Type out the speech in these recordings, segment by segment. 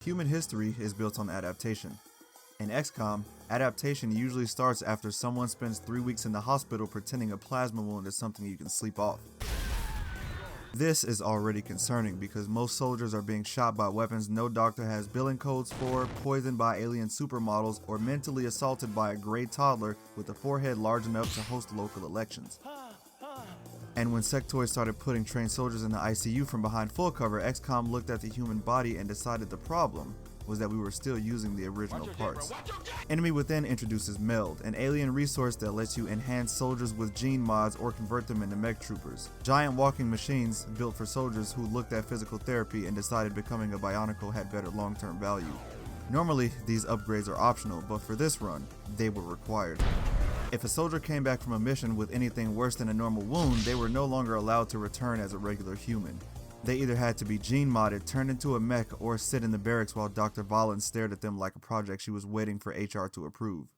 Human history is built on adaptation. In Xcom, adaptation usually starts after someone spends 3 weeks in the hospital pretending a plasma wound is something you can sleep off. This is already concerning because most soldiers are being shot by weapons no doctor has billing codes for, poisoned by alien supermodels, or mentally assaulted by a gray toddler with a forehead large enough to host local elections. And when sectoids started putting trained soldiers in the ICU from behind full cover, Xcom looked at the human body and decided the problem was that we were still using the original parts. Enemy Within introduces Meld, an alien resource that lets you enhance soldiers with gene mods or convert them into mech troopers. Giant walking machines built for soldiers who looked at physical therapy and decided becoming a bionicle had better long-term value. Normally, these upgrades are optional, but for this run, they were required. If a soldier came back from a mission with anything worse than a normal wound, they were no longer allowed to return as a regular human. They either had to be gene modded, turned into a mech, or sit in the barracks while Dr. Valen stared at them like a project she was waiting for HR to approve.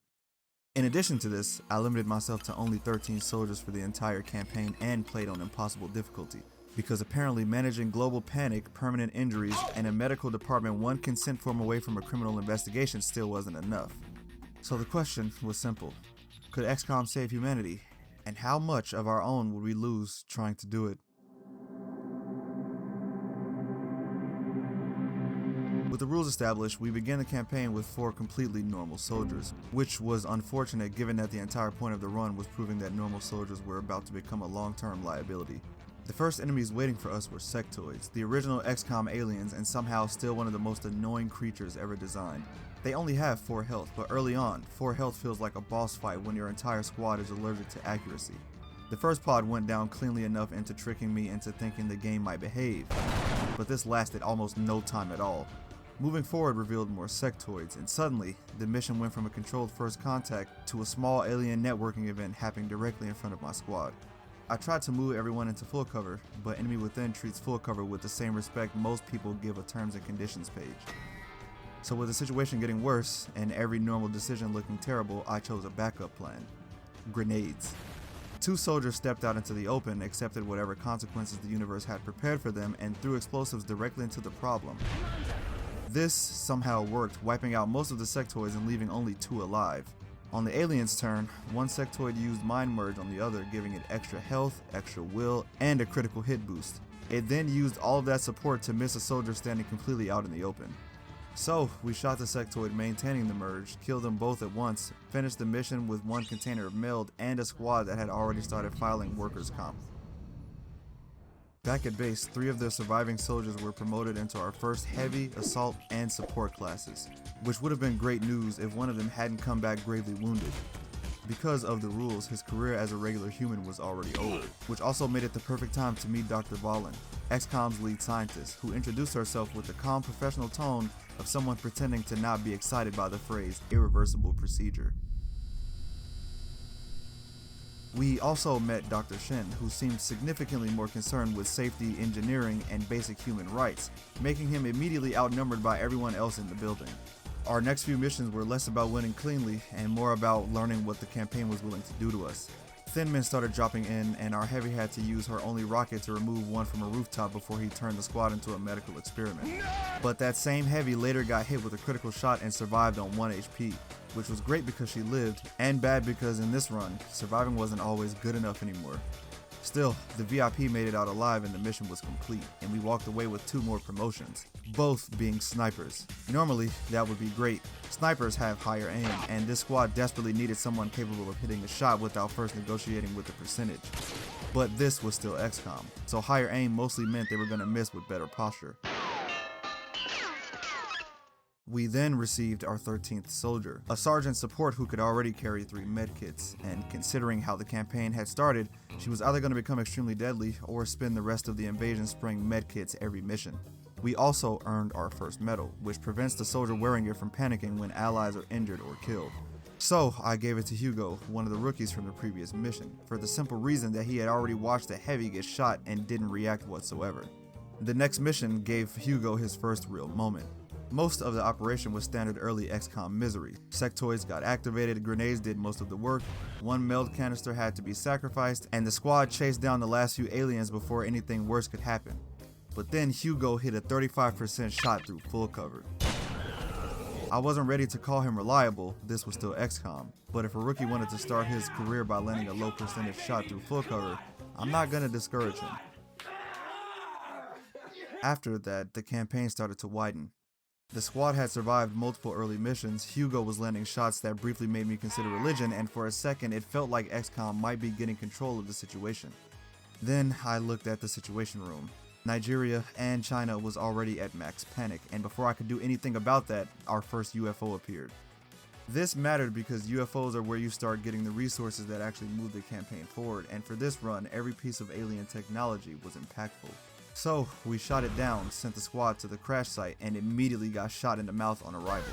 In addition to this, I limited myself to only 13 soldiers for the entire campaign and played on impossible difficulty, because apparently managing global panic, permanent injuries, and a medical department one consent form away from a criminal investigation still wasn't enough. So the question was simple. Could Xcom save humanity? And how much of our own would we lose trying to do it? With the rules established, we began the campaign with 4 completely normal soldiers, which was unfortunate given that the entire point of the run was proving that normal soldiers were about to become a long-term liability. The first enemies waiting for us were sectoids, the original Xcom aliens and somehow still one of the most annoying creatures ever designed. They only have 4 health, but early on, 4 health feels like a boss fight when your entire squad is allergic to accuracy. The first pod went down cleanly enough into tricking me into thinking the game might behave, but this lasted almost no time at all. Moving forward revealed more sectoids, and suddenly, the mission went from a controlled first contact to a small alien networking event happening directly in front of my squad. I tried to move everyone into full cover, but Enemy Within treats full cover with the same respect most people give a terms and conditions page. So with the situation getting worse, and every normal decision looking terrible, I chose a backup plan. Grenades. 2 soldiers stepped out into the open, accepted whatever consequences the universe had prepared for them, and threw explosives directly into the problem. This somehow worked, wiping out most of the sectoids and leaving only 2 alive. On the alien's turn, one sectoid used Mind Merge on the other, giving it extra health, extra will, and a critical hit boost. It then used all of that support to miss a soldier standing completely out in the open. So, we shot the sectoid maintaining the merge, killed them both at once, finished the mission with 1 container of Meld and a squad that had already started filing workers' comp. Back at base, 3 of the surviving soldiers were promoted into our first heavy, assault, and support classes, which would have been great news if one of them hadn't come back gravely wounded. Because of the rules, his career as a regular human was already over, which also made it the perfect time to meet Dr. Valen, Xcom's lead scientist, who introduced herself with the calm professional tone of someone pretending to not be excited by the phrase irreversible procedure. We also met Dr. Shen, who seemed significantly more concerned with safety, engineering, and basic human rights, making him immediately outnumbered by everyone else in the building. Our next few missions were less about winning cleanly and more about learning what the campaign was willing to do to us. Thin men started dropping in, and our heavy had to use her only rocket to remove one from a rooftop before he turned the squad into a medical experiment. But that same heavy later got hit with a critical shot and survived on 1 HP, which was great because she lived, and bad because in this run, surviving wasn't always good enough anymore. Still, the VIP made it out alive and the mission was complete, and we walked away with 2 more promotions, both being snipers. Normally, that would be great. Snipers have higher aim, and this squad desperately needed someone capable of hitting a shot without first negotiating with the percentage. But this was still Xcom, so higher aim mostly meant they were going to miss with better posture. We then received our 13th soldier, a sergeant support who could already carry 3 medkits, and considering how the campaign had started, she was either going to become extremely deadly or spend the rest of the invasion spraying medkits every mission. We also earned our first medal, which prevents the soldier wearing it from panicking when allies are injured or killed. So I gave it to Hugo, one of the rookies from the previous mission, for the simple reason that he had already watched a heavy get shot and didn't react whatsoever. The next mission gave Hugo his first real moment. Most of the operation was standard early Xcom misery. Sectoids got activated, grenades did most of the work, 1 Meld canister had to be sacrificed, and the squad chased down the last few aliens before anything worse could happen. But then Hugo hit a 35% shot through full cover. I wasn't ready to call him reliable, this was still Xcom, but if a rookie wanted to start his career by landing a low percentage shot through full cover, I'm not gonna discourage him. After that, the campaign started to widen. The squad had survived multiple early missions, Hugo was landing shots that briefly made me consider religion, and for a second it felt like Xcom might be getting control of the situation. Then I looked at the situation room. Nigeria and China was already at max panic, and before I could do anything about that, our first UFO appeared. This mattered because UFOs are where you start getting the resources that actually move the campaign forward, and for this run, every piece of alien technology was impactful. So, we shot it down, sent the squad to the crash site, and immediately got shot in the mouth on arrival.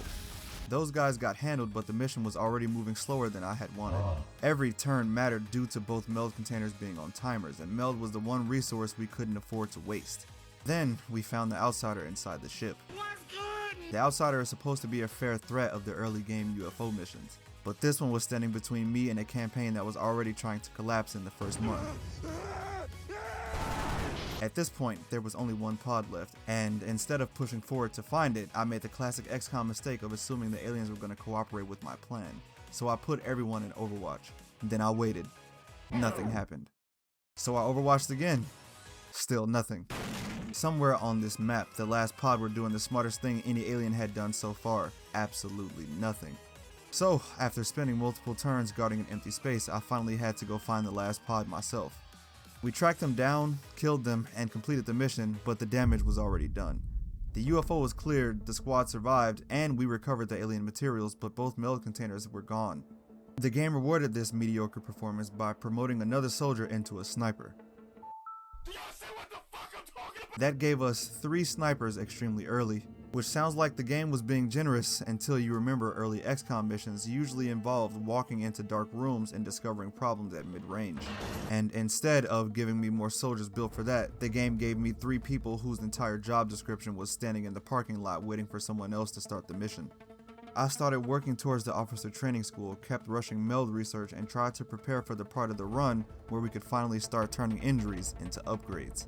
Those guys got handled, but the mission was already moving slower than I had wanted. Every turn mattered due to both meld containers being on timers, and meld was the one resource we couldn't afford to waste. Then, we found the Outsider inside the ship. The Outsider is supposed to be a fair threat of the early game UFO missions, but this one was standing between me and a campaign that was already trying to collapse in the first month. At this point, there was only one pod left, and instead of pushing forward to find it, I made the classic Xcom mistake of assuming the aliens were going to cooperate with my plan. So I put everyone in Overwatch. Then I waited. Nothing happened. So I overwatched again. Still nothing. Somewhere on this map, the last pod were doing the smartest thing any alien had done so far. Absolutely nothing. So, after spending multiple turns guarding an empty space, I finally had to go find the last pod myself. We tracked them down, killed them, and completed the mission, but the damage was already done. The UFO was cleared, the squad survived, and we recovered the alien materials, but both meld containers were gone. The game rewarded this mediocre performance by promoting another soldier into a sniper. That gave us 3 snipers extremely early, which sounds like the game was being generous until you remember early XCOM missions usually involved walking into dark rooms and discovering problems at mid-range. And instead of giving me more soldiers built for that, the game gave me 3 people whose entire job description was standing in the parking lot waiting for someone else to start the mission. I started working towards the officer training school, kept rushing meld research, and tried to prepare for the part of the run where we could finally start turning injuries into upgrades.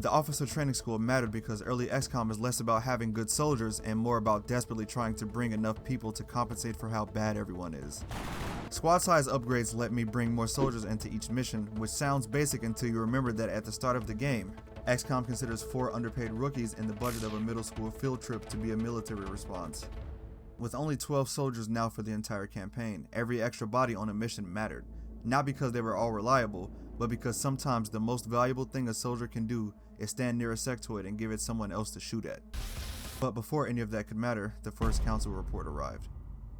The officer training school mattered because early XCOM is less about having good soldiers and more about desperately trying to bring enough people to compensate for how bad everyone is. Squad size upgrades let me bring more soldiers into each mission, which sounds basic until you remember that at the start of the game, XCOM considers 4 underpaid rookies in the budget of a middle school field trip to be a military response. With only 12 soldiers now for the entire campaign, every extra body on a mission mattered, not because they were all reliable, but because sometimes the most valuable thing a soldier can do is stand near a sectoid and give it someone else to shoot at. But before any of that could matter, the first council report arrived.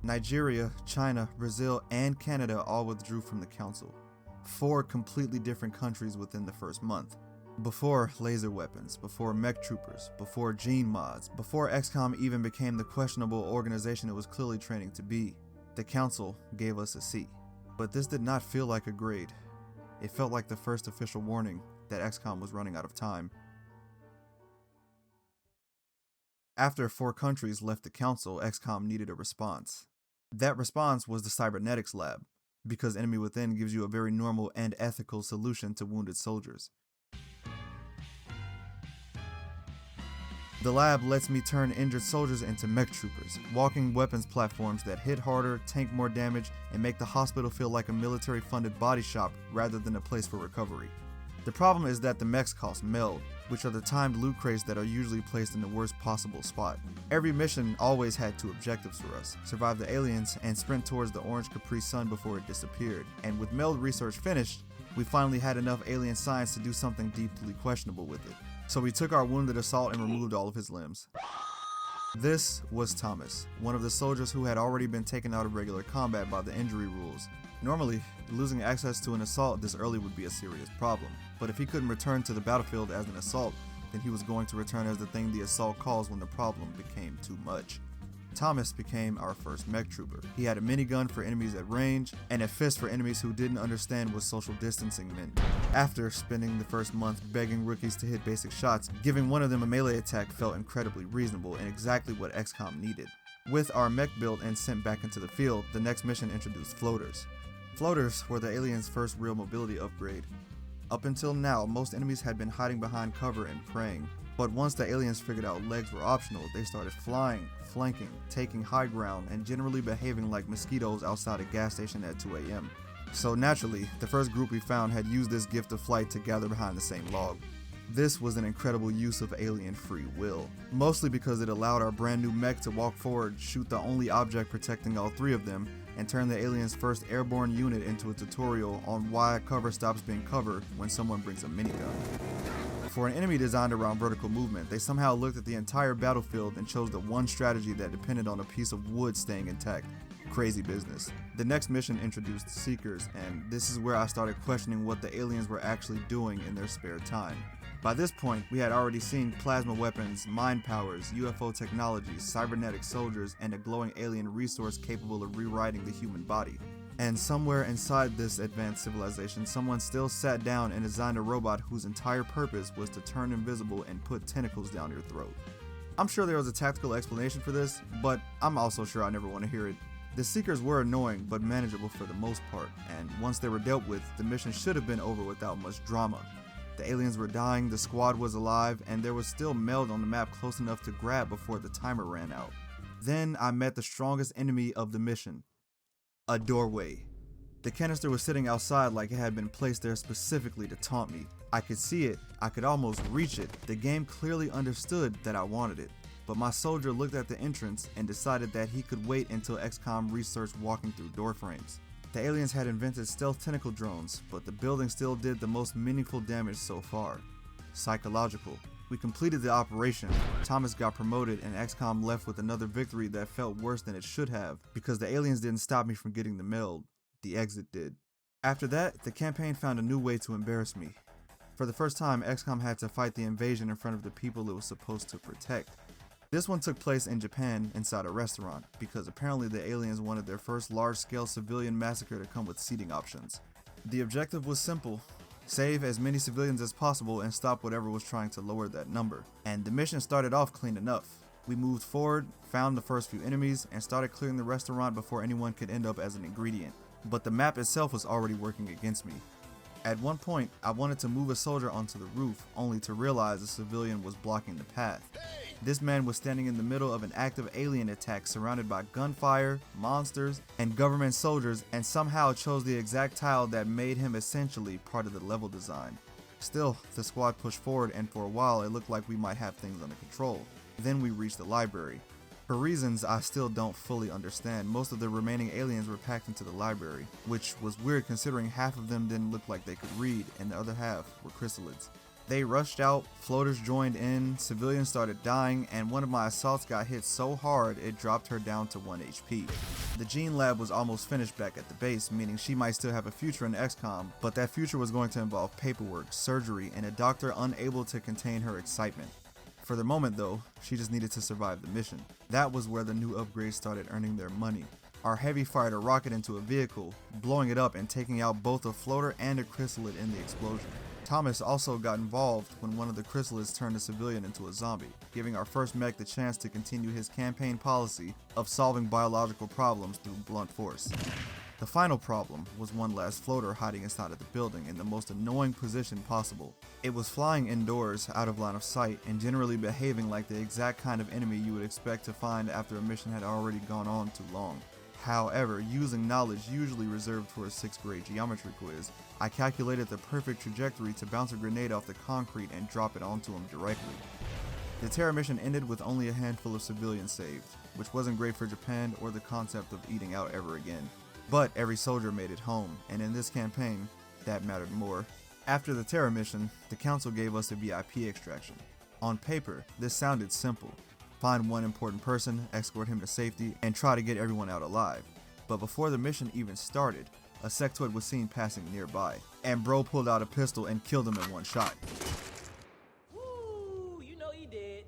Nigeria, China, Brazil, and Canada all withdrew from the council. 4 completely different countries within the first month. Before laser weapons, before mech troopers, before gene mods, before XCOM even became the questionable organization it was clearly training to be, the council gave us a C. But this did not feel like a grade. It felt like the first official warning that XCOM was running out of time. After 4 countries left the council, XCOM needed a response. That response was the cybernetics lab, because Enemy Within gives you a very normal and ethical solution to wounded soldiers. The lab lets me turn injured soldiers into mech troopers, walking weapons platforms that hit harder, tank more damage, and make the hospital feel like a military-funded body shop rather than a place for recovery. The problem is that the mechs cost meld, which are the timed loot crates that are usually placed in the worst possible spot. Every mission always had 2 objectives for us: survive the aliens and sprint towards the orange Capri Sun before it disappeared. And with meld research finished, we finally had enough alien science to do something deeply questionable with it. So we took our wounded assault and removed all of his limbs. This was Thomas, one of the soldiers who had already been taken out of regular combat by the injury rules. Normally, losing access to an assault this early would be a serious problem, but if he couldn't return to the battlefield as an assault, then he was going to return as the thing the assault caused when the problem became too much. Thomas became our first mech trooper. He had a minigun for enemies at range, and a fist for enemies who didn't understand what social distancing meant. After spending the first month begging rookies to hit basic shots, giving one of them a melee attack felt incredibly reasonable and exactly what XCOM needed. With our mech built and sent back into the field, the next mission introduced floaters. Floaters were the aliens' first real mobility upgrade. Up until now, most enemies had been hiding behind cover and praying. But once the aliens figured out legs were optional, they started flying, flanking, taking high ground, and generally behaving like mosquitoes outside a gas station at 2 a.m. So naturally, the first group we found had used this gift of flight to gather behind the same log. This was an incredible use of alien free will, mostly because it allowed our brand new mech to walk forward, shoot the only object protecting all three of them, and turn the aliens' first airborne unit into a tutorial on why cover stops being cover when someone brings a minigun. For an enemy designed around vertical movement, they somehow looked at the entire battlefield and chose the one strategy that depended on a piece of wood staying intact. Crazy business. The next mission introduced Seekers, and this is where I started questioning what the aliens were actually doing in their spare time. By this point, we had already seen plasma weapons, mind powers, UFO technologies, cybernetic soldiers, and a glowing alien resource capable of rewriting the human body. And somewhere inside this advanced civilization, someone still sat down and designed a robot whose entire purpose was to turn invisible and put tentacles down your throat. I'm sure there was a tactical explanation for this, but I'm also sure I never want to hear it. The Seekers were annoying, but manageable for the most part, and once they were dealt with, the mission should have been over without much drama. The aliens were dying, the squad was alive, and there was still meld on the map close enough to grab before the timer ran out. Then I met the strongest enemy of the mission. A doorway. The canister was sitting outside like it had been placed there specifically to taunt me. I could see it, I could almost reach it. The game clearly understood that I wanted it. But my soldier looked at the entrance and decided that he could wait until Xcom researched walking through door frames. The aliens had invented stealth tentacle drones, but the building still did the most meaningful damage so far. Psychological. We completed the operation, Thomas got promoted, and Xcom left with another victory that felt worse than it should have, because the aliens didn't stop me from getting the meld. The exit did. After that, the campaign found a new way to embarrass me. For the first time, Xcom had to fight the invasion in front of the people it was supposed to protect. This one took place in Japan inside a restaurant, because apparently the aliens wanted their first large-scale civilian massacre to come with seating options. The objective was simple: save as many civilians as possible and stop whatever was trying to lower that number. And the mission started off clean enough. We moved forward, found the first few enemies, and started clearing the restaurant before anyone could end up as an ingredient. But the map itself was already working against me. At one point, I wanted to move a soldier onto the roof, only to realize a civilian was blocking the path. This man was standing in the middle of an active alien attack surrounded by gunfire, monsters, and government soldiers, and somehow chose the exact tile that made him essentially part of the level design. Still, the squad pushed forward, and for a while it looked like we might have things under control. Then we reached the library. For reasons I still don't fully understand, most of the remaining aliens were packed into the library, which was weird considering half of them didn't look like they could read and the other half were chrysalids. They rushed out, floaters joined in, civilians started dying, and one of my assaults got hit so hard it dropped her down to 1 HP. The gene lab was almost finished back at the base, meaning she might still have a future in Xcom, but that future was going to involve paperwork, surgery, and a doctor unable to contain her excitement. For the moment though, she just needed to survive the mission. That was where the new upgrades started earning their money. Our heavy fired a rocket into a vehicle, blowing it up and taking out both a floater and a chrysalid in the explosion. Thomas also got involved when one of the chrysalids turned a civilian into a zombie, giving our first mech the chance to continue his campaign policy of solving biological problems through blunt force. The final problem was one last floater hiding inside of the building in the most annoying position possible. It was flying indoors, out of line of sight, and generally behaving like the exact kind of enemy you would expect to find after a mission had already gone on too long. However, using knowledge usually reserved for a 6th grade geometry quiz, I calculated the perfect trajectory to bounce a grenade off the concrete and drop it onto him directly. The Terra mission ended with only a handful of civilians saved, which wasn't great for Japan or the concept of eating out ever again. But every soldier made it home, and in this campaign, that mattered more. After the Terra mission, the council gave us a VIP extraction. On paper, this sounded simple. Find one important person, escort him to safety, and try to get everyone out alive. But before the mission even started, a sectoid was seen passing nearby, and bro pulled out a pistol and killed him in one shot. Woo, you know he did.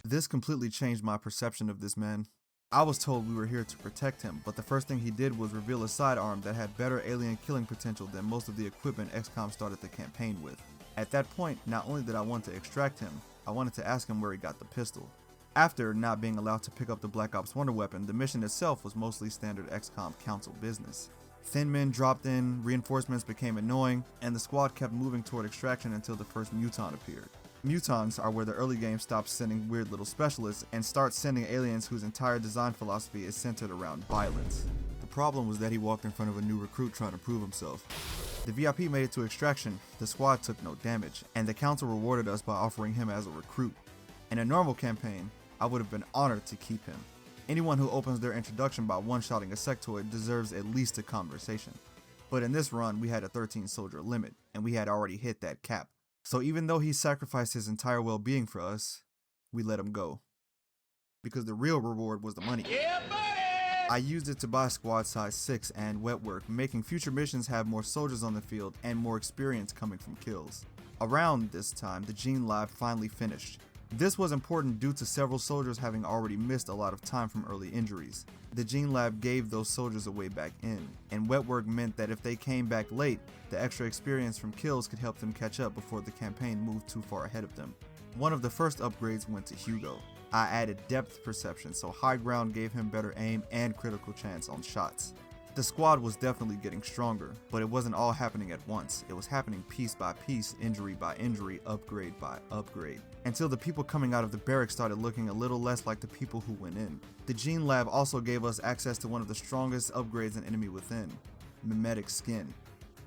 This completely changed my perception of this man. I was told we were here to protect him, but the first thing he did was reveal a sidearm that had better alien killing potential than most of the equipment Xcom started the campaign with. At that point, not only did I want to extract him, I wanted to ask him where he got the pistol. After not being allowed to pick up the Black Ops Wonder Weapon, the mission itself was mostly standard Xcom council business. Thin men dropped in, reinforcements became annoying, and the squad kept moving toward extraction until the first mutant appeared. Mutons are where the early game stops sending weird little specialists and starts sending aliens whose entire design philosophy is centered around violence. The problem was that he walked in front of a new recruit trying to prove himself. The VIP made it to extraction, the squad took no damage, and the council rewarded us by offering him as a recruit. In a normal campaign, I would have been honored to keep him. Anyone who opens their introduction by one-shotting a sectoid deserves at least a conversation. But in this run, we had a 13 soldier limit, and we had already hit that cap. So even though he sacrificed his entire well-being for us, we let him go. Because the real reward was the money. Yeah, buddy! I used it to buy squad size 6 and wet work, making future missions have more soldiers on the field and more experience coming from kills. Around this time, the Gene Lab finally finished. This was important due to several soldiers having already missed a lot of time from early injuries. The Gene Lab gave those soldiers a way back in, and wet work meant that if they came back late, the extra experience from kills could help them catch up before the campaign moved too far ahead of them. One of the first upgrades went to Hugo. I added depth perception, so high ground gave him better aim and critical chance on shots. The squad was definitely getting stronger, but it wasn't all happening at once. It was happening piece by piece, injury by injury, upgrade by upgrade, until the people coming out of the barracks started looking a little less like the people who went in. The Gene Lab also gave us access to one of the strongest upgrades in Enemy Within, mimetic skin.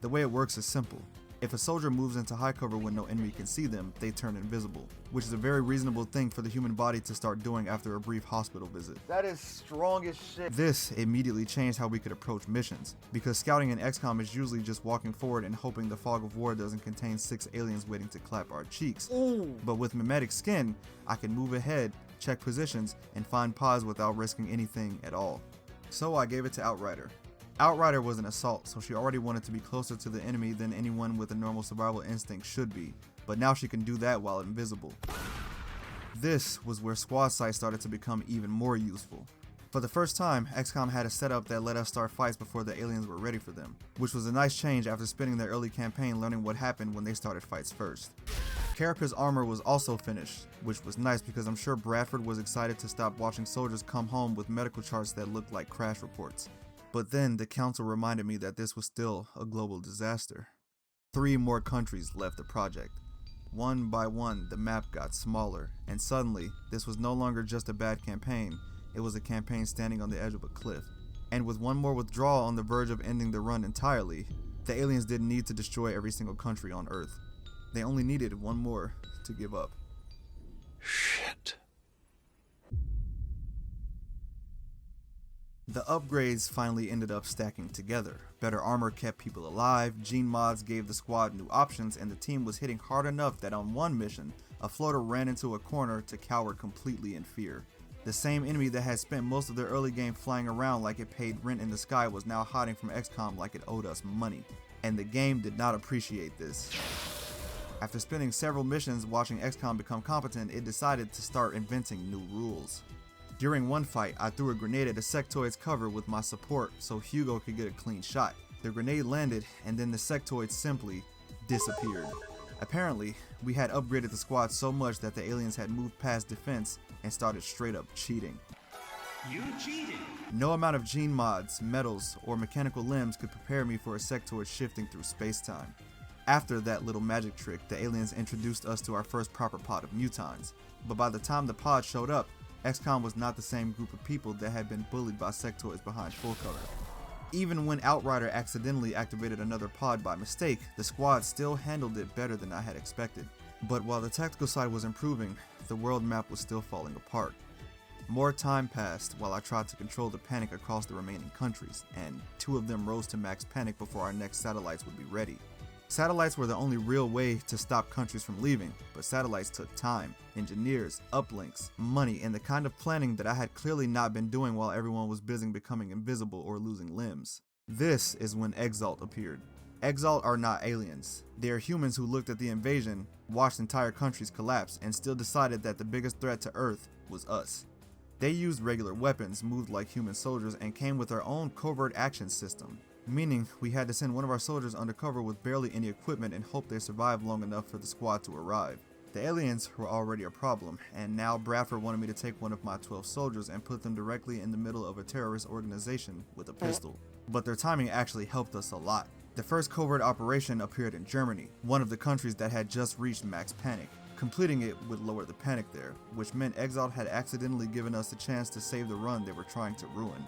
The way it works is simple. If a soldier moves into high cover when no enemy can see them, they turn invisible, which is a very reasonable thing for the human body to start doing after a brief hospital visit. That is strong as shit. This immediately changed how we could approach missions, because scouting in Xcom is usually just walking forward and hoping the fog of war doesn't contain 6 aliens waiting to clap our cheeks. Ooh. But with mimetic skin, I can move ahead, check positions, and find pods without risking anything at all. So I gave it to Outrider. Outrider was an assault, so she already wanted to be closer to the enemy than anyone with a normal survival instinct should be, but now she can do that while invisible. This was where squad sight started to become even more useful. For the first time, Xcom had a setup that let us start fights before the aliens were ready for them, which was a nice change after spending their early campaign learning what happened when they started fights first. Carapace armor was also finished, which was nice because I'm sure Bradford was excited to stop watching soldiers come home with medical charts that looked like crash reports. But then the council reminded me that this was still a global disaster. 3 more countries left the project. One by one, the map got smaller, and suddenly, this was no longer just a bad campaign, it was a campaign standing on the edge of a cliff. And with one more withdrawal on the verge of ending the run entirely, the aliens didn't need to destroy every single country on Earth. They only needed one more to give up. Shit. The upgrades finally ended up stacking together. Better armor kept people alive, gene mods gave the squad new options, and the team was hitting hard enough that on one mission, a floater ran into a corner to cower completely in fear. The same enemy that had spent most of their early game flying around like it paid rent in the sky was now hiding from Xcom like it owed us money. And the game did not appreciate this. After spending several missions watching Xcom become competent, it decided to start inventing new rules. During one fight, I threw a grenade at a sectoid's cover with my support so Hugo could get a clean shot. The grenade landed, and then the sectoid simply disappeared. Apparently, we had upgraded the squad so much that the aliens had moved past defense and started straight up cheating. You cheated! No amount of gene mods, metals, or mechanical limbs could prepare me for a sectoid shifting through space-time. After that little magic trick, the aliens introduced us to our first proper pod of mutons. But by the time the pod showed up, Xcom was not the same group of people that had been bullied by sectoids behind full cover. Even when Outrider accidentally activated another pod by mistake, the squad still handled it better than I had expected. But while the tactical side was improving, the world map was still falling apart. More time passed while I tried to control the panic across the remaining countries, and 2 of them rose to max panic before our next satellites would be ready. Satellites were the only real way to stop countries from leaving, but satellites took time, engineers, uplinks, money, and the kind of planning that I had clearly not been doing while everyone was busy becoming invisible or losing limbs. This is when Exalt appeared. Exalt are not aliens. They are humans who looked at the invasion, watched entire countries collapse, and still decided that the biggest threat to Earth was us. They used regular weapons, moved like human soldiers, and came with their own covert action system. Meaning, we had to send one of our soldiers undercover with barely any equipment and hope they survived long enough for the squad to arrive. The aliens were already a problem, and now Bradford wanted me to take one of my 12 soldiers and put them directly in the middle of a terrorist organization with a pistol. But their timing actually helped us a lot. The first covert operation appeared in Germany, one of the countries that had just reached max panic. Completing it would lower the panic there, which meant Exalt had accidentally given us a chance to save the run they were trying to ruin.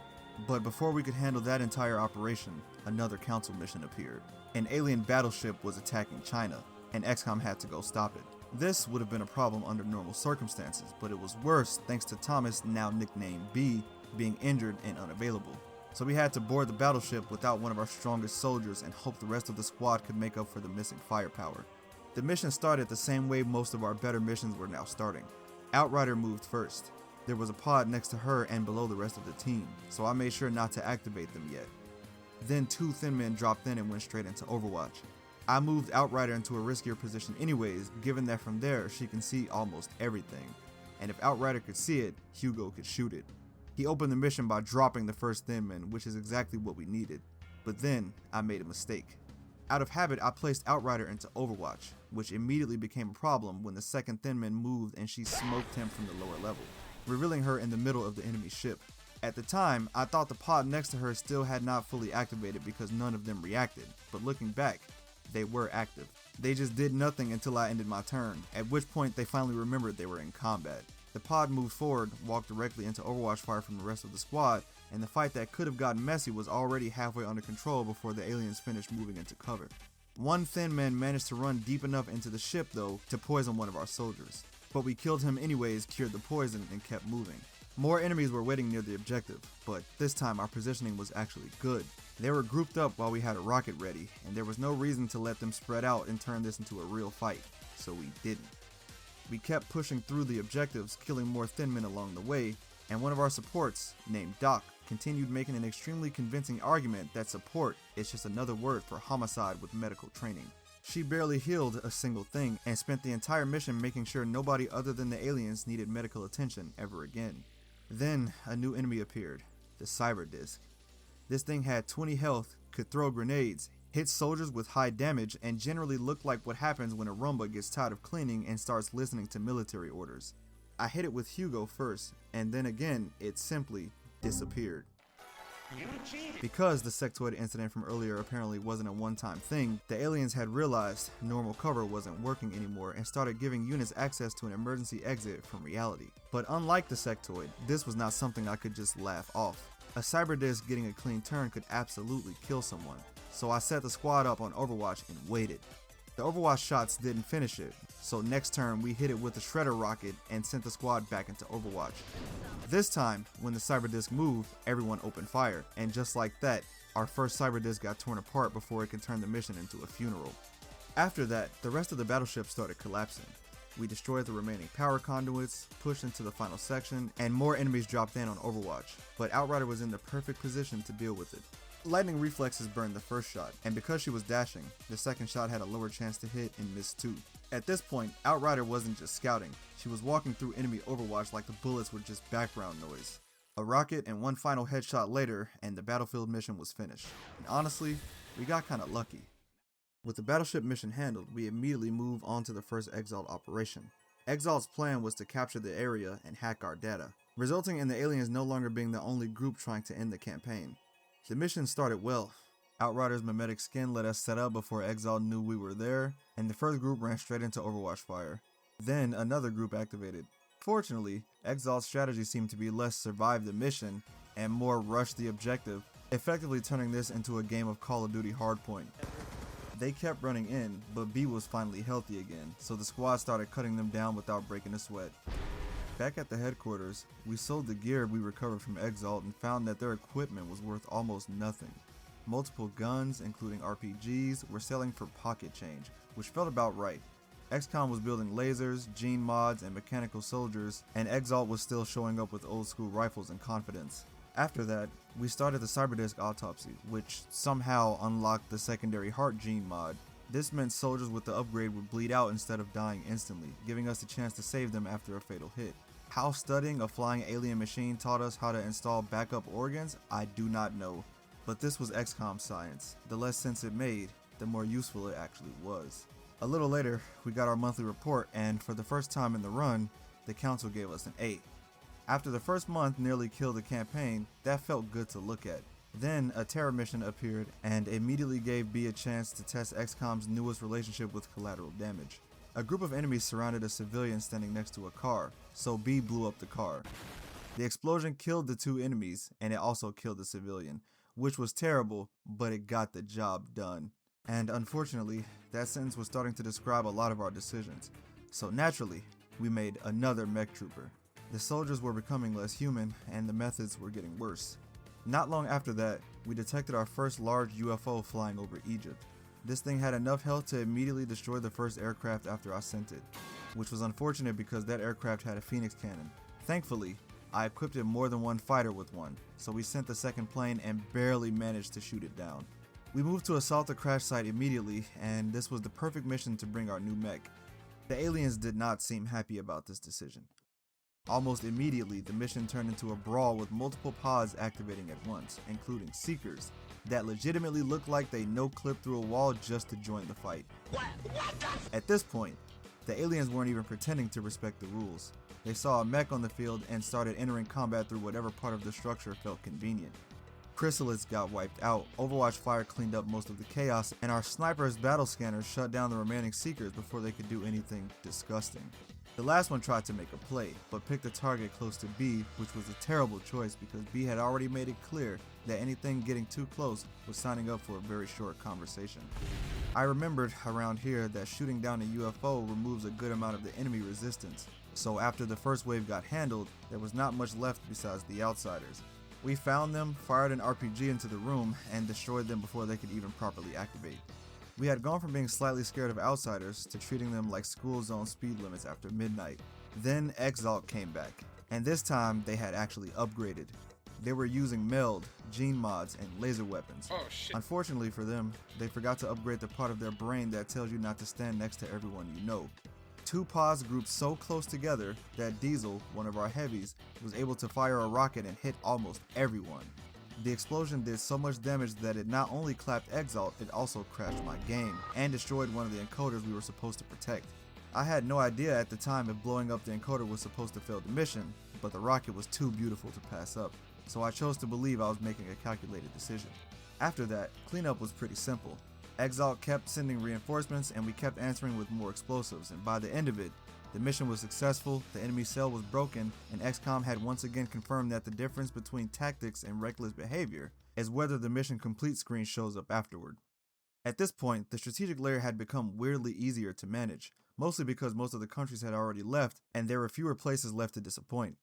But before we could handle that entire operation, another council mission appeared. An alien battleship was attacking China, and Xcom had to go stop it. This would have been a problem under normal circumstances, but it was worse thanks to Thomas, now nicknamed B, being injured and unavailable. So we had to board the battleship without one of our strongest soldiers and hope the rest of the squad could make up for the missing firepower. The mission started the same way most of our better missions were now starting. Outrider moved first. There was a pod next to her and below the rest of the team, so I made sure not to activate them yet. Then 2 thin men dropped in and went straight into Overwatch. I moved Outrider into a riskier position anyways, given that from there she can see almost everything. And if Outrider could see it, Hugo could shoot it. He opened the mission by dropping the first thin man, which is exactly what we needed. But then, I made a mistake. Out of habit, I placed Outrider into Overwatch, which immediately became a problem when the second thin man moved and she smoked him from the lower level, revealing her in the middle of the enemy ship. At the time, I thought the pod next to her still had not fully activated because none of them reacted, but looking back, they were active. They just did nothing until I ended my turn, at which point they finally remembered they were in combat. The pod moved forward, walked directly into Overwatch fire from the rest of the squad, and the fight that could have gotten messy was already halfway under control before the aliens finished moving into cover. One thin man managed to run deep enough into the ship though to poison one of our soldiers, but we killed him anyways, cured the poison, and kept moving. More enemies were waiting near the objective, but this time our positioning was actually good. They were grouped up while we had a rocket ready, and there was no reason to let them spread out and turn this into a real fight, so we didn't. We kept pushing through the objectives, killing more thin men along the way, and one of our supports, named Doc, continued making an extremely convincing argument that support is just another word for homicide with medical training. She barely healed a single thing and spent the entire mission making sure nobody other than the aliens needed medical attention ever again. Then a new enemy appeared, the Cyber Disc. This thing had 20 health, could throw grenades, hit soldiers with high damage, and generally looked like what happens when a Rumba gets tired of cleaning and starts listening to military orders. I hit it with Hugo first, and then again, it simply disappeared. You cheated. Because the sectoid incident from earlier apparently wasn't a one-time thing, the aliens had realized normal cover wasn't working anymore and started giving units access to an emergency exit from reality. But unlike the sectoid, this was not something I could just laugh off. A cyber disc getting a clean turn could absolutely kill someone, so I set the squad up on Overwatch and waited. The Overwatch shots didn't finish it, so next turn we hit it with the Shredder rocket and sent the squad back into Overwatch. This time, when the cyber disc moved, everyone opened fire, and just like that, our first cyber disc got torn apart before it could turn the mission into a funeral. After that, the rest of the battleship started collapsing. We destroyed the remaining power conduits, pushed into the final section, and more enemies dropped in on Overwatch, but Outrider was in the perfect position to deal with it. Lightning reflexes burned the first shot, and because she was dashing, the second shot had a lower chance to hit and missed too. At this point, Outrider wasn't just scouting, she was walking through enemy Overwatch like the bullets were just background noise. A rocket and one final headshot later, and the battlefield mission was finished. And honestly, we got kinda lucky. With the battleship mission handled, we immediately move on to the first Exalt operation. Exalt's plan was to capture the area and hack our data, resulting in the aliens no longer being the only group trying to end the campaign. The mission started well. Outrider's mimetic skin let us set up before Exalt knew we were there, and the first group ran straight into Overwatch fire. Then another group activated. Fortunately, Exalt's strategy seemed to be less survive the mission and more rush the objective, effectively turning this into a game of Call of Duty Hardpoint. They kept running in, but B was finally healthy again, so the squad started cutting them down without breaking a sweat. Back at the headquarters, we sold the gear we recovered from Exalt and found that their equipment was worth almost nothing. Multiple guns, including RPGs, were selling for pocket change, which felt about right. Xcom was building lasers, gene mods, and mechanical soldiers, and Exalt was still showing up with old school rifles and confidence. After that, we started the Cyberdisc Autopsy, which somehow unlocked the secondary heart gene mod. This meant soldiers with the upgrade would bleed out instead of dying instantly, giving us the chance to save them after a fatal hit. How studying a flying alien machine taught us how to install backup organs, I do not know. But this was XCOM science. The less sense it made, the more useful it actually was. A little later, we got our monthly report, and for the first time in the run, the council gave us an A. After the first month nearly killed the campaign, that felt good to look at. Then a terror mission appeared and immediately gave B a chance to test XCOM's newest relationship with collateral damage. A group of enemies surrounded a civilian standing next to a car, so B blew up the car. The explosion killed the two enemies, and it also killed the civilian, which was terrible, but it got the job done. And unfortunately, that sentence was starting to describe a lot of our decisions. So naturally, we made another mech trooper. The soldiers were becoming less human, and the methods were getting worse. Not long after that, we detected our first large UFO flying over Egypt. This thing had enough health to immediately destroy the first aircraft after I sent it, which was unfortunate because that aircraft had a Phoenix cannon. Thankfully, I equipped it more than one fighter with one, so we sent the second plane and barely managed to shoot it down. We moved to assault the crash site immediately, and this was the perfect mission to bring our new mech. The aliens did not seem happy about this decision. Almost immediately, the mission turned into a brawl with multiple pods activating at once, including Seekers, that legitimately looked like they no-clipped through a wall just to join the fight. At this point, the aliens weren't even pretending to respect the rules. They saw a mech on the field and started entering combat through whatever part of the structure felt convenient. Chrysalids got wiped out, Overwatch Fire cleaned up most of the chaos, and our sniper's battle scanners shut down the remaining Seekers before they could do anything disgusting. The last one tried to make a play, but picked a target close to B, which was a terrible choice because B had already made it clear that anything getting too close was signing up for a very short conversation. I remembered around here that shooting down a UFO removes a good amount of the enemy resistance, so after the first wave got handled, there was not much left besides the outsiders. We found them, fired an RPG into the room, and destroyed them before they could even properly activate. We had gone from being slightly scared of outsiders to treating them like school zone speed limits after midnight. Then Xcom came back, and this time they had actually upgraded. They were using meld, gene mods, and laser weapons. Oh, shit. Unfortunately for them, they forgot to upgrade the part of their brain that tells you not to stand next to everyone you know. Two pods grouped so close together that Diesel, one of our heavies, was able to fire a rocket and hit almost everyone. The explosion did so much damage that it not only clapped Exalt, it also crashed my game, and destroyed one of the encoders we were supposed to protect. I had no idea at the time if blowing up the encoder was supposed to fail the mission, but the rocket was too beautiful to pass up, so I chose to believe I was making a calculated decision. After that, cleanup was pretty simple. Exalt kept sending reinforcements and we kept answering with more explosives, and by the end of it, the mission was successful, the enemy cell was broken, and Xcom had once again confirmed that the difference between tactics and reckless behavior is whether the mission complete screen shows up afterward. At this point, the strategic layer had become weirdly easier to manage, mostly because most of the countries had already left and there were fewer places left to disappoint.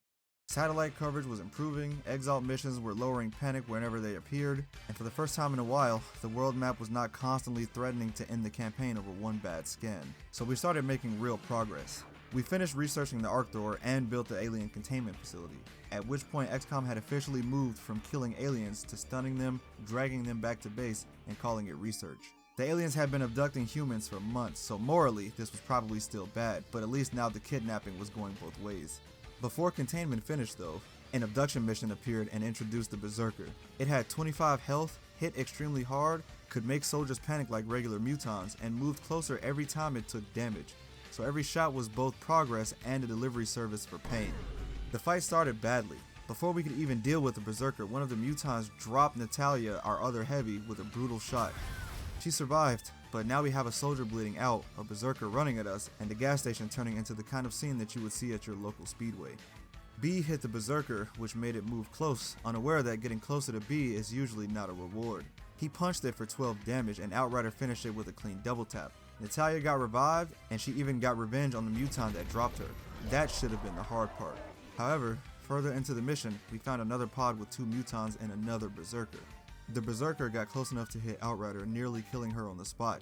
Satellite coverage was improving, Exalt missions were lowering panic whenever they appeared, and for the first time in a while, the world map was not constantly threatening to end the campaign over one bad scan. So we started making real progress. We finished researching the Arc Door and built the alien containment facility, at which point Xcom had officially moved from killing aliens to stunning them, dragging them back to base, and calling it research. The aliens had been abducting humans for months, so morally this was probably still bad, but at least now the kidnapping was going both ways. Before containment finished though, an abduction mission appeared and introduced the Berserker. It had 25 health, hit extremely hard, could make soldiers panic like regular mutons, and moved closer every time it took damage. So every shot was both progress and a delivery service for pain. The fight started badly. Before we could even deal with the Berserker, one of the mutons dropped Natalia, our other heavy, with a brutal shot. She survived, but now we have a soldier bleeding out, a Berserker running at us, and the gas station turning into the kind of scene that you would see at your local speedway. B hit the Berserker, which made it move close, unaware that getting closer to B is usually not a reward. He punched it for 12 damage and Outrider finished it with a clean double tap. Natalia got revived, and she even got revenge on the muton that dropped her. That should have been the hard part. However, further into the mission, we found another pod with two mutons and another Berserker. The Berserker got close enough to hit Outrider, nearly killing her on the spot.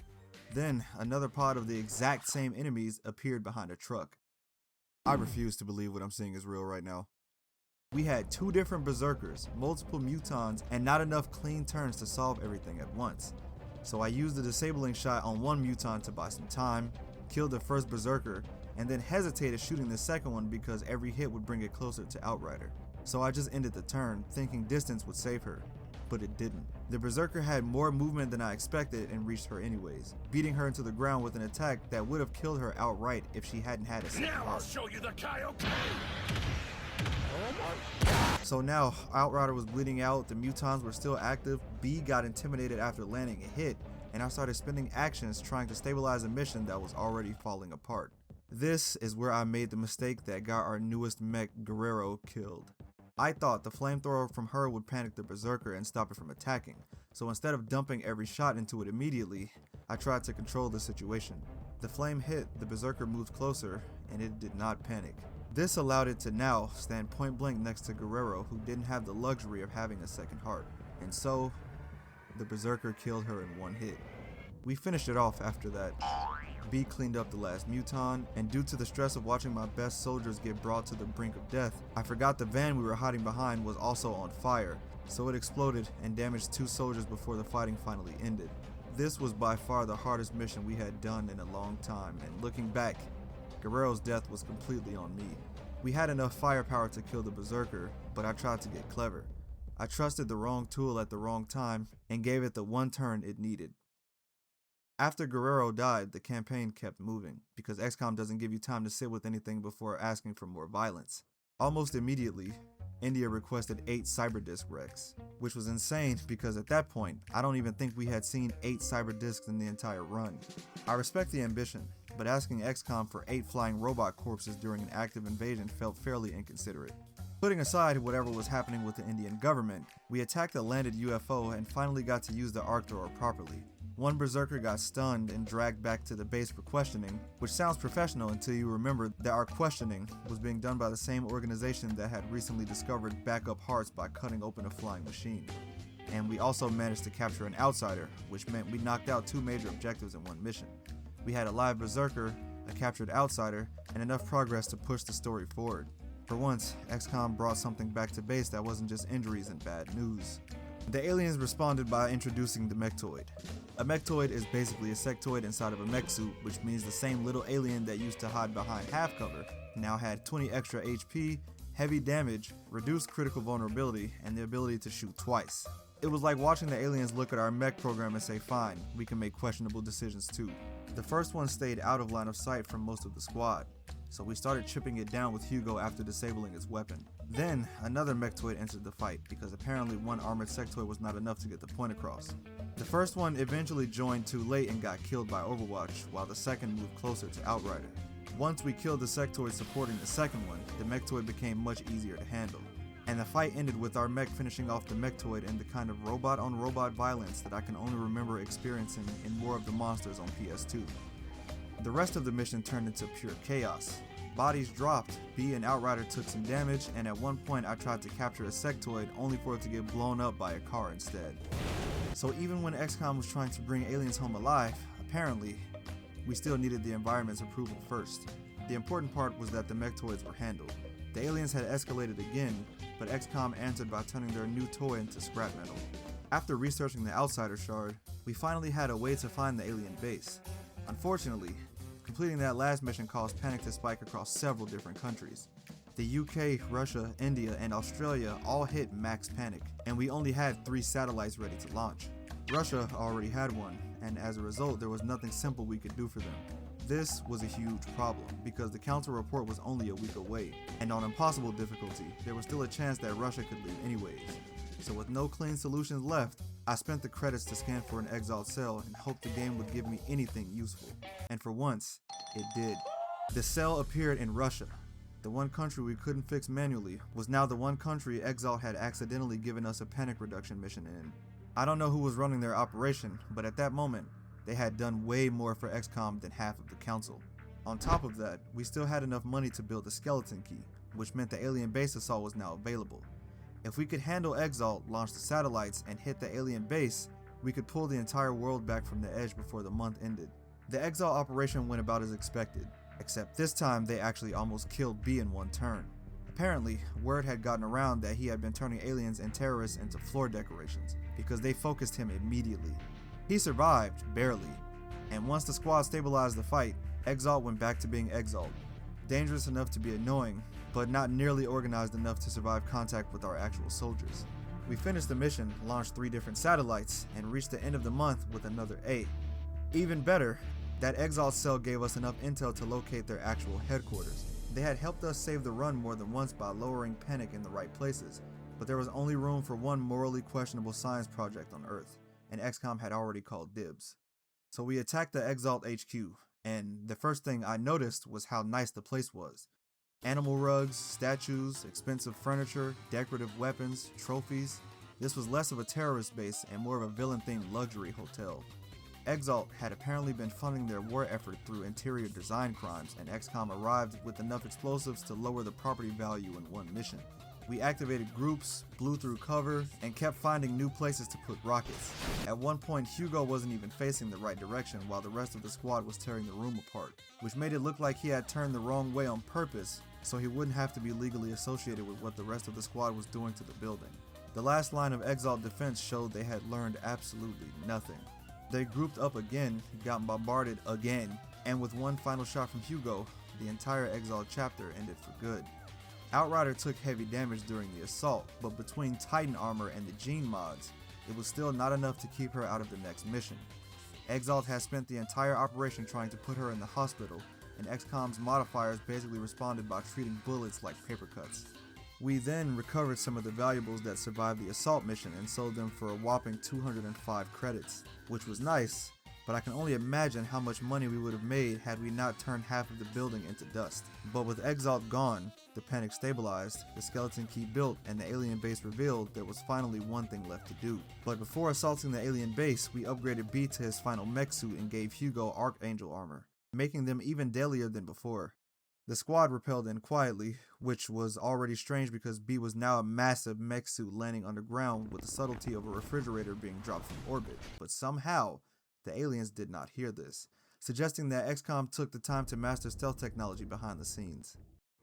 Then, another pod of the exact same enemies appeared behind a truck. I refuse to believe what I'm seeing is real right now. We had two different Berserkers, multiple mutons, and not enough clean turns to solve everything at once. So I used the disabling shot on one muton to buy some time, killed the first Berserker, and then hesitated shooting the second one because every hit would bring it closer to Outrider. So I just ended the turn, thinking distance would save her. But it didn't. The Berserker had more movement than I expected and reached her anyways, beating her into the ground with an attack that would have killed her outright if she hadn't had a second Now I'll heart. show you the Coyote! So now, Outrider was bleeding out, the mutons were still active, B got intimidated after landing a hit, and I started spending actions trying to stabilize a mission that was already falling apart. This is where I made the mistake that got our newest mech, Guerrero, killed. I thought the flamethrower from her would panic the Berserker and stop it from attacking, so instead of dumping every shot into it immediately, I tried to control the situation. The flame hit, the Berserker moved closer, and it did not panic. This allowed it to now stand point blank next to Guerrero, who didn't have the luxury of having a second heart. And so, the Berserker killed her in one hit. We finished it off after that. B cleaned up the last Muton, and due to the stress of watching my best soldiers get brought to the brink of death, I forgot the van we were hiding behind was also on fire, so it exploded and damaged 2 soldiers before the fighting finally ended. This was by far the hardest mission we had done in a long time, and looking back, Guerrero's death was completely on me. We had enough firepower to kill the Berserker, but I tried to get clever. I trusted the wrong tool at the wrong time and gave it the one turn it needed. After Guerrero died, the campaign kept moving, because Xcom doesn't give you time to sit with anything before asking for more violence. Almost immediately, India requested 8 cyberdisk wrecks, which was insane because at that point, I don't even think we had seen 8 cyberdisks in the entire run. I respect the ambition, but asking Xcom for 8 flying robot corpses during an active invasion felt fairly inconsiderate. Putting aside whatever was happening with the Indian government, we attacked a landed UFO and finally got to use the arc thrower properly. One Berserker got stunned and dragged back to the base for questioning, which sounds professional until you remember that our questioning was being done by the same organization that had recently discovered backup hearts by cutting open a flying machine. And we also managed to capture an outsider, which meant we knocked out 2 major objectives in one mission. We had a live Berserker, a captured outsider, and enough progress to push the story forward. For once, Xcom brought something back to base that wasn't just injuries and bad news. The aliens responded by introducing the Mechtoid. A Mechtoid is basically a sectoid inside of a mech suit, which means the same little alien that used to hide behind half cover now had 20 extra HP, heavy damage, reduced critical vulnerability, and the ability to shoot twice. It was like watching the aliens look at our mech program and say, fine, we can make questionable decisions too. The first one stayed out of line of sight from most of the squad, so we started chipping it down with Hugo after disabling its weapon. Then, another Mechtoid entered the fight, because apparently one armored sectoid was not enough to get the point across. The first one eventually joined too late and got killed by Overwatch, while the second moved closer to Outrider. Once we killed the sectoid supporting the second one, the Mechtoid became much easier to handle. And the fight ended with our mech finishing off the Mechtoid in the kind of robot-on-robot violence that I can only remember experiencing in War of the Monsters on PS2. The rest of the mission turned into pure chaos. Bodies dropped, B and Outrider took some damage, and at one point I tried to capture a sectoid only for it to get blown up by a car instead. So even when Xcom was trying to bring aliens home alive, apparently, we still needed the environment's approval first. The important part was that the Mechtoids were handled. The aliens had escalated again, but Xcom answered by turning their new toy into scrap metal. After researching the Outsider Shard, we finally had a way to find the alien base. Unfortunately, completing that last mission caused panic to spike across several different countries. The UK, Russia, India, and Australia all hit max panic, and we only had 3 satellites ready to launch. Russia already had one, and as a result there was nothing simple we could do for them. This was a huge problem, because the council report was only a week away, and on impossible difficulty, there was still a chance that Russia could leave anyways. So with no clean solutions left, I spent the credits to scan for an exiled cell and hoped the game would give me anything useful. And for once, it did. The cell appeared in Russia. The one country we couldn't fix manually was now the one country Exalt had accidentally given us a panic reduction mission in. I don't know who was running their operation, but at that moment, they had done way more for XCOM than half of the council. On top of that, we still had enough money to build a skeleton key, which meant the alien base assault was now available. If we could handle Exalt, launch the satellites, and hit the alien base, we could pull the entire world back from the edge before the month ended. The Exalt operation went about as expected, except this time they actually almost killed B in one turn. Apparently, word had gotten around that he had been turning aliens and terrorists into floor decorations, because they focused him immediately. He survived, barely, and once the squad stabilized the fight, Exalt went back to being Exalt. Dangerous enough to be annoying, but not nearly organized enough to survive contact with our actual soldiers. We finished the mission, launched 3 different satellites, and reached the end of the month with another A. Even better, that Exalt cell gave us enough intel to locate their actual headquarters. They had helped us save the run more than once by lowering panic in the right places, but there was only room for one morally questionable science project on Earth, and Xcom had already called dibs. So we attacked the Exalt HQ, and the first thing I noticed was how nice the place was. Animal rugs, statues, expensive furniture, decorative weapons, trophies. This was less of a terrorist base and more of a villain-themed luxury hotel. Exalt had apparently been funding their war effort through interior design crimes, and Xcom arrived with enough explosives to lower the property value in one mission. We activated groups, blew through cover, and kept finding new places to put rockets. At one point, Hugo wasn't even facing the right direction while the rest of the squad was tearing the room apart, which made it look like he had turned the wrong way on purpose so he wouldn't have to be legally associated with what the rest of the squad was doing to the building. The last line of Exalt defense showed they had learned absolutely nothing. They grouped up again, got bombarded again, and with one final shot from Hugo, the entire Exalt chapter ended for good. Outrider took heavy damage during the assault, but between Titan armor and the gene mods, it was still not enough to keep her out of the next mission. Exalt has spent the entire operation trying to put her in the hospital, and Xcom's modifiers basically responded by treating bullets like paper cuts. We then recovered some of the valuables that survived the assault mission and sold them for a whopping 205 credits, which was nice, but I can only imagine how much money we would have made had we not turned half of the building into dust. But with Exalt gone, the panic stabilized, the skeleton key built, and the alien base revealed, there was finally one thing left to do. But before assaulting the alien base, we upgraded B to his final mech suit and gave Hugo Archangel armor, making them even deadlier than before. The squad repelled in quietly, which was already strange because B was now a massive mech suit landing underground with the subtlety of a refrigerator being dropped from orbit. But somehow, the aliens did not hear this, suggesting that Xcom took the time to master stealth technology behind the scenes.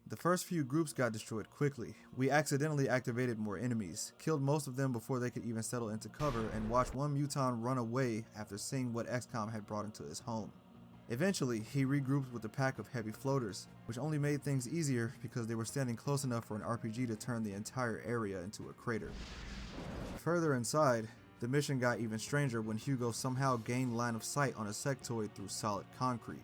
The first few groups got destroyed quickly. We accidentally activated more enemies, killed most of them before they could even settle into cover, and watched one muton run away after seeing what Xcom had brought into his home. Eventually, he regrouped with a pack of heavy floaters, which only made things easier because they were standing close enough for an RPG to turn the entire area into a crater. Further inside, the mission got even stranger when Hugo somehow gained line of sight on a sectoid through solid concrete.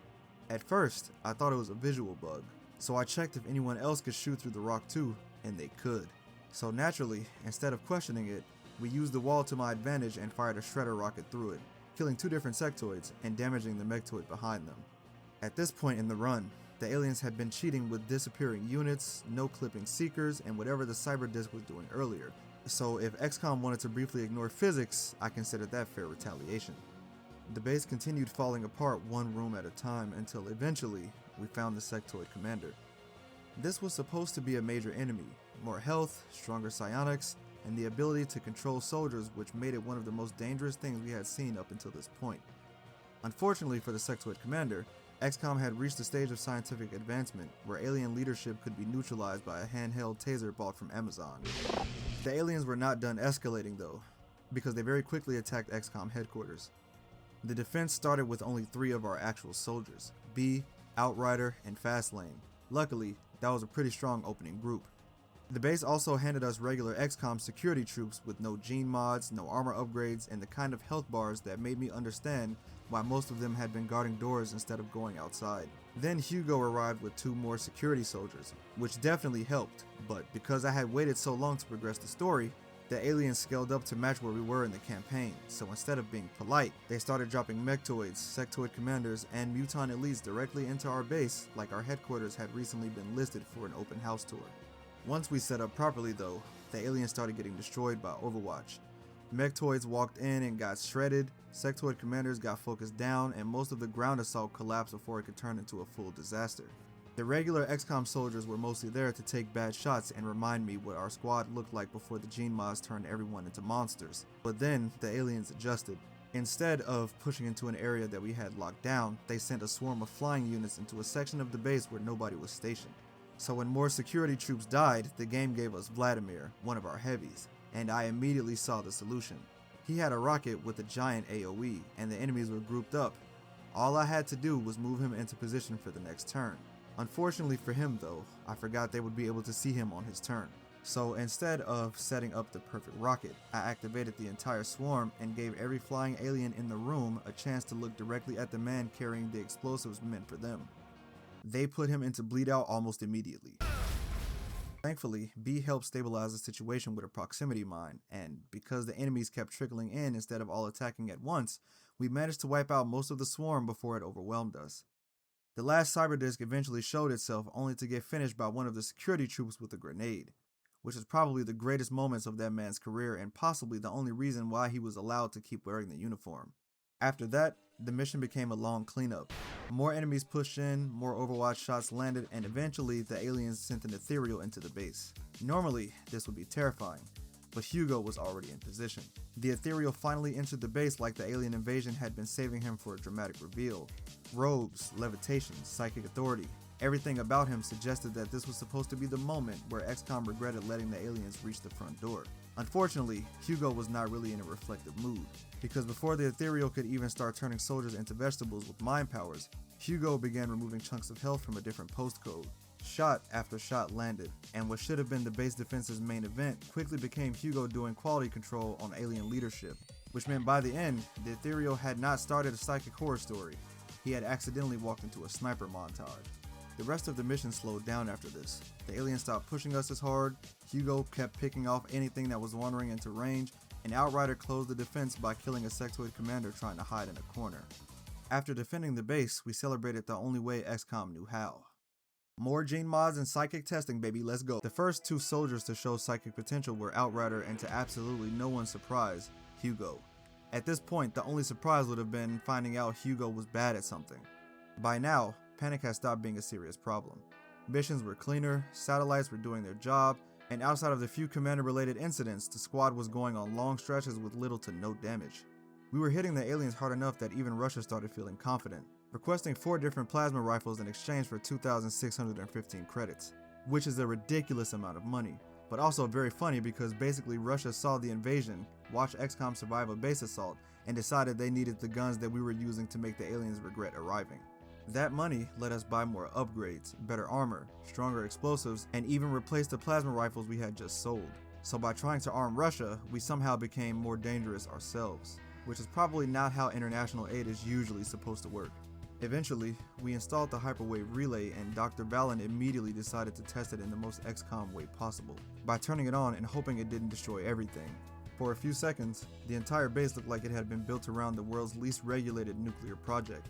At first, I thought it was a visual bug, so I checked if anyone else could shoot through the rock too, and they could. So naturally, instead of questioning it, we used the wall to my advantage and fired a shredder rocket through it, killing two different sectoids and damaging the mechtoid behind them. At this point in the run, the aliens had been cheating with disappearing units, no-clipping seekers, and whatever the cyber disc was doing earlier. So if Xcom wanted to briefly ignore physics, I considered that fair retaliation. The base continued falling apart one room at a time until eventually we found the sectoid commander. This was supposed to be a major enemy, more health, stronger psionics, and the ability to control soldiers, which made it one of the most dangerous things we had seen up until this point. Unfortunately for the sectoid commander, Xcom had reached a stage of scientific advancement where alien leadership could be neutralized by a handheld taser bought from Amazon. The aliens were not done escalating though, because they very quickly attacked Xcom headquarters. The defense started with only 3 of our actual soldiers, B, Outrider, and Fastlane. Luckily, that was a pretty strong opening group. The base also handed us regular Xcom security troops with no gene mods, no armor upgrades, and the kind of health bars that made me understand why most of them had been guarding doors instead of going outside. Then Hugo arrived with 2 more security soldiers, which definitely helped, but because I had waited so long to progress the story, the aliens scaled up to match where we were in the campaign, so instead of being polite, they started dropping mechtoids, sectoid commanders, and muton elites directly into our base like our headquarters had recently been listed for an open house tour. Once we set up properly though, the aliens started getting destroyed by Overwatch. Mechtoids walked in and got shredded, sectoid commanders got focused down, and most of the ground assault collapsed before it could turn into a full disaster. The regular Xcom soldiers were mostly there to take bad shots and remind me what our squad looked like before the gene mods turned everyone into monsters. But then, the aliens adjusted. Instead of pushing into an area that we had locked down, they sent a swarm of flying units into a section of the base where nobody was stationed. So when more security troops died, the game gave us Vladimir, one of our heavies, and I immediately saw the solution. He had a rocket with a giant AoE, and the enemies were grouped up. All I had to do was move him into position for the next turn. Unfortunately for him though, I forgot they would be able to see him on his turn. So instead of setting up the perfect rocket, I activated the entire swarm and gave every flying alien in the room a chance to look directly at the man carrying the explosives meant for them. They put him into bleed out almost immediately. Thankfully, B helped stabilize the situation with a proximity mine, and because the enemies kept trickling in instead of all attacking at once, we managed to wipe out most of the swarm before it overwhelmed us. The last cyber disc eventually showed itself, only to get finished by one of the security troops with a grenade, which is probably the greatest moments of that man's career and possibly the only reason why he was allowed to keep wearing the uniform. After that, the mission became a long cleanup. More enemies pushed in, more Overwatch shots landed, and eventually the aliens sent an ethereal into the base. Normally, this would be terrifying, but Hugo was already in position. The ethereal finally entered the base like the alien invasion had been saving him for a dramatic reveal. Robes, levitation, psychic authority, everything about him suggested that this was supposed to be the moment where Xcom regretted letting the aliens reach the front door. Unfortunately, Hugo was not really in a reflective mood, because before the ethereal could even start turning soldiers into vegetables with mind powers, Hugo began removing chunks of health from a different postcode. Shot after shot landed, and what should have been the base defense's main event quickly became Hugo doing quality control on alien leadership, which meant by the end, the ethereal had not started a psychic horror story. He had accidentally walked into a sniper montage. The rest of the mission slowed down after this. The aliens stopped pushing us as hard, Hugo kept picking off anything that was wandering into range, and Outrider closed the defense by killing a sectoid commander trying to hide in a corner. After defending the base, we celebrated the only way Xcom knew how. More gene mods and psychic testing, baby, let's go. The first two soldiers to show psychic potential were Outrider and, to absolutely no one's surprise, Hugo. At this point, the only surprise would have been finding out Hugo was bad at something. By now, panic had stopped being a serious problem. Missions were cleaner, satellites were doing their job, and outside of the few commander-related incidents, the squad was going on long stretches with little to no damage. We were hitting the aliens hard enough that even Russia started feeling confident, requesting 4 different plasma rifles in exchange for 2,615 credits, which is a ridiculous amount of money, but also very funny because basically Russia saw the invasion, watched Xcom survive a base assault, and decided they needed the guns that we were using to make the aliens regret arriving. That money let us buy more upgrades, better armor, stronger explosives, and even replace the plasma rifles we had just sold. So by trying to arm Russia, we somehow became more dangerous ourselves, which is probably not how international aid is usually supposed to work. Eventually, we installed the hyperwave relay and Dr. Valen immediately decided to test it in the most Xcom way possible, by turning it on and hoping it didn't destroy everything. For a few seconds, the entire base looked like it had been built around the world's least regulated nuclear project.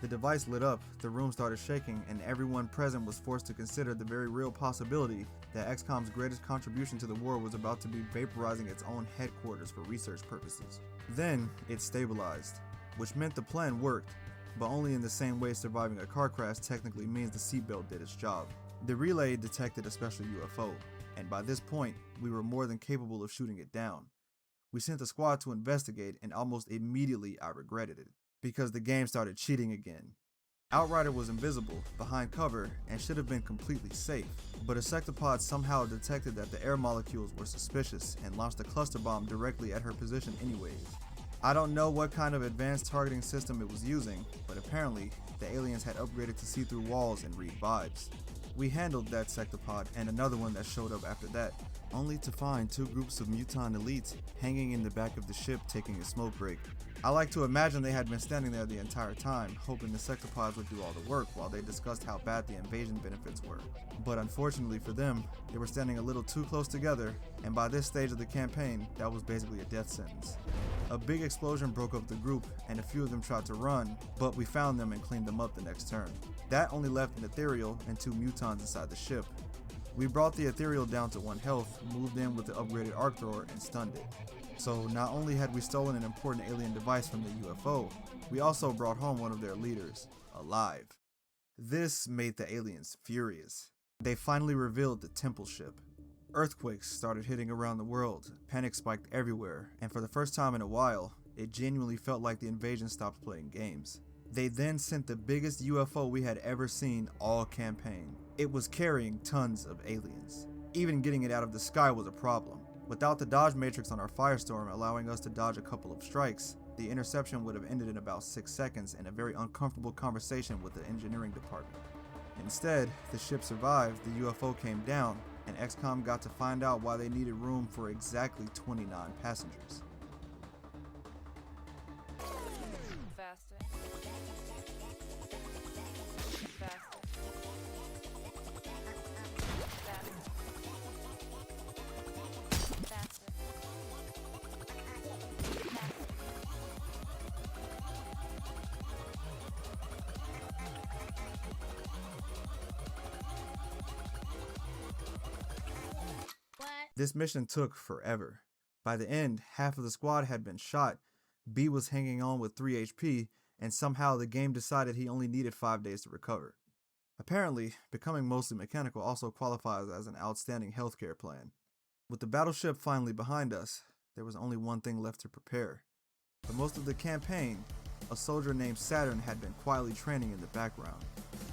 The device lit up, the room started shaking, and everyone present was forced to consider the very real possibility that Xcom's greatest contribution to the war was about to be vaporizing its own headquarters for research purposes. Then, it stabilized, which meant the plan worked, but only in the same way surviving a car crash technically means the seatbelt did its job. The relay detected a special UFO, and by this point, we were more than capable of shooting it down. We sent a squad to investigate, and almost immediately I regretted it, because the game started cheating again. Outrider was invisible, behind cover, and should have been completely safe, but a sectopod somehow detected that the air molecules were suspicious and launched a cluster bomb directly at her position anyways. I don't know what kind of advanced targeting system it was using, but apparently, the aliens had upgraded to see through walls and read vibes. We handled that sectopod and another one that showed up after that, only to find 2 groups of mutant elites hanging in the back of the ship taking a smoke break. I like to imagine they had been standing there the entire time, hoping the sectopods would do all the work while they discussed how bad the invasion benefits were. But unfortunately for them, they were standing a little too close together, and by this stage of the campaign, that was basically a death sentence. A big explosion broke up the group, and a few of them tried to run, but we found them and cleaned them up the next turn. That only left an ethereal and 2 mutons inside the ship. We brought the ethereal down to 1 health, moved in with the upgraded arc thrower, and stunned it. So not only had we stolen an important alien device from the UFO, we also brought home one of their leaders, alive. This made the aliens furious. They finally revealed the temple ship. Earthquakes started hitting around the world, panic spiked everywhere, and for the first time in a while, it genuinely felt like the invasion stopped playing games. They then sent the biggest UFO we had ever seen all campaign. It was carrying tons of aliens. Even getting it out of the sky was a problem. Without the dodge matrix on our firestorm allowing us to dodge a couple of strikes, the interception would have ended in about 6 seconds in a very uncomfortable conversation with the engineering department. Instead, the ship survived, the UFO came down, and Xcom got to find out why they needed room for exactly 29 passengers. Faster. Faster. Faster. This mission took forever. By the end, half of the squad had been shot, B was hanging on with 3 HP, and somehow the game decided he only needed 5 days to recover. Apparently, becoming mostly mechanical also qualifies as an outstanding healthcare plan. With the battleship finally behind us, there was only one thing left to prepare. For most of the campaign, a soldier named Saturn had been quietly training in the background.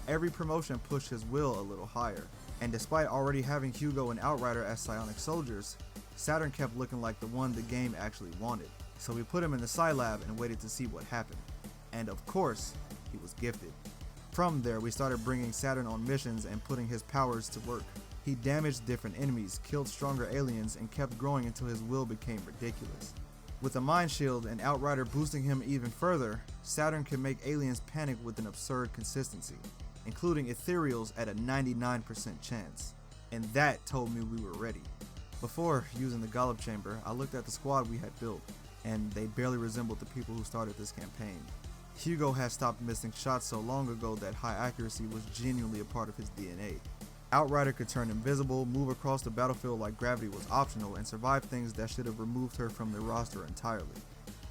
Every promotion pushed his will a little higher, and despite already having Hugo and Outrider as psionic soldiers, Saturn kept looking like the one the game actually wanted. So we put him in the Psi Lab and waited to see what happened. And of course, he was gifted. From there, we started bringing Saturn on missions and putting his powers to work. He damaged different enemies, killed stronger aliens, and kept growing until his will became ridiculous. With a mind shield and Outrider boosting him even further, Saturn could make aliens panic with an absurd consistency, including ethereals at a 99% chance. And that told me we were ready. Before using the Gollop Chamber, I looked at the squad we had built, and they barely resembled the people who started this campaign. Hugo had stopped missing shots so long ago that high accuracy was genuinely a part of his DNA. Outrider could turn invisible, move across the battlefield like gravity was optional, and survive things that should have removed her from the roster entirely.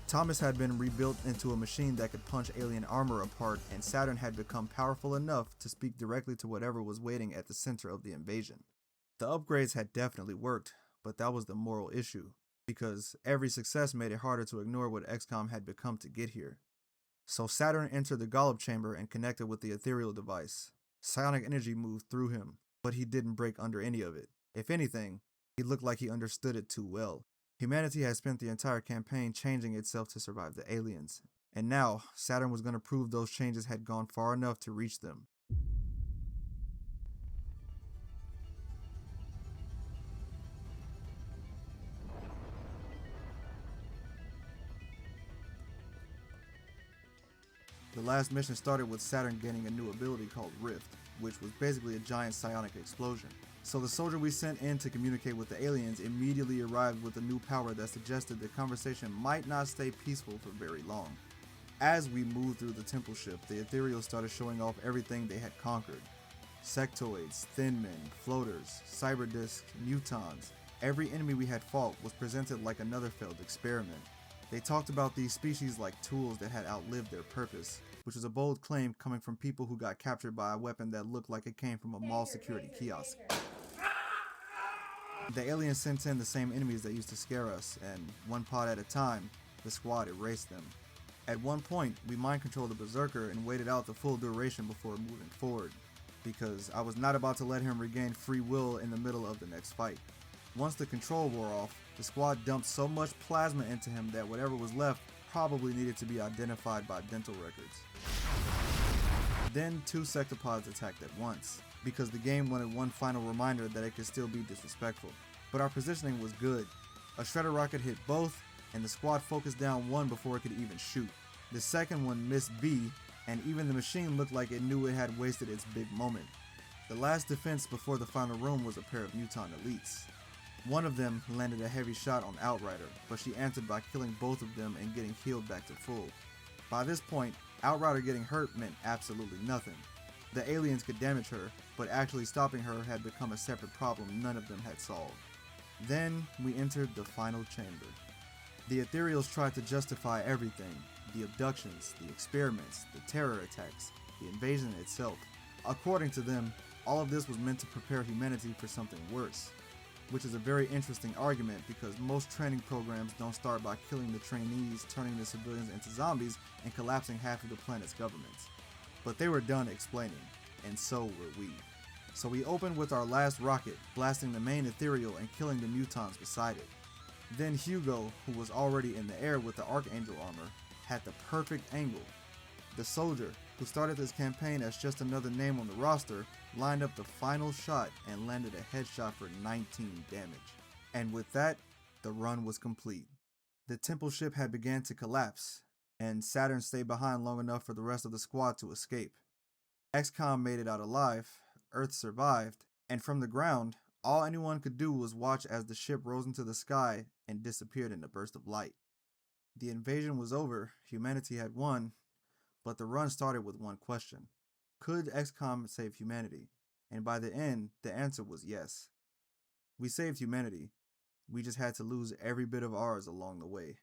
Thomas had been rebuilt into a machine that could punch alien armor apart, and Saturn had become powerful enough to speak directly to whatever was waiting at the center of the invasion. The upgrades had definitely worked, but that was the moral issue, because every success made it harder to ignore what Xcom had become to get here. So Saturn entered the Gollop Chamber and connected with the ethereal device. Psionic energy moved through him, but he didn't break under any of it. If anything, he looked like he understood it too well. Humanity had spent the entire campaign changing itself to survive the aliens, and now Saturn was going to prove those changes had gone far enough to reach them. The last mission started with Saturn gaining a new ability called Rift, which was basically a giant psionic explosion. So the soldier we sent in to communicate with the aliens immediately arrived with a new power that suggested the conversation might not stay peaceful for very long. As we moved through the temple ship, the ethereals started showing off everything they had conquered. Sectoids, thin men, floaters, cyber discs, mutons. Every enemy we had fought was presented like another failed experiment. They talked about these species like tools that had outlived their purpose, which was a bold claim coming from people who got captured by a weapon that looked like it came from a mall security kiosk. The aliens sent in the same enemies that used to scare us, and one pod at a time, the squad erased them. At one point, we mind controlled the Berserker and waited out the full duration before moving forward, because I was not about to let him regain free will in the middle of the next fight. Once the control wore off, the squad dumped so much plasma into him that whatever was left probably needed to be identified by dental records. Then 2 sectopods attacked at once, because the game wanted one final reminder that it could still be disrespectful. But our positioning was good. A shredder rocket hit both, and the squad focused down one before it could even shoot. The second one missed B, and even the machine looked like it knew it had wasted its big moment. The last defense before the final room was a pair of muton elites. One of them landed a heavy shot on Outrider, but she answered by killing both of them and getting healed back to full. By this point, Outrider getting hurt meant absolutely nothing. The aliens could damage her, but actually stopping her had become a separate problem none of them had solved. Then we entered the final chamber. The ethereals tried to justify everything: the abductions, the experiments, the terror attacks, the invasion itself. According to them, all of this was meant to prepare humanity for something worse. Which is a very interesting argument, because most training programs don't start by killing the trainees, turning the civilians into zombies, and collapsing half of the planet's governments. But they were done explaining, and so were we. So we opened with our last rocket, blasting the main ethereal and killing the mutons beside it. Then Hugo, who was already in the air with the Archangel armor, had the perfect angle. The soldier, who started this campaign as just another name on the roster, lined up the final shot and landed a headshot for 19 damage. And with that, the run was complete. The temple ship had begun to collapse, and Saturn stayed behind long enough for the rest of the squad to escape. Xcom made it out alive, Earth survived, and from the ground, all anyone could do was watch as the ship rose into the sky and disappeared in a burst of light. The invasion was over, humanity had won, but the run started with one question: could Xcom save humanity? And by the end, the answer was yes. We saved humanity, We just had to lose every bit of ours along the way.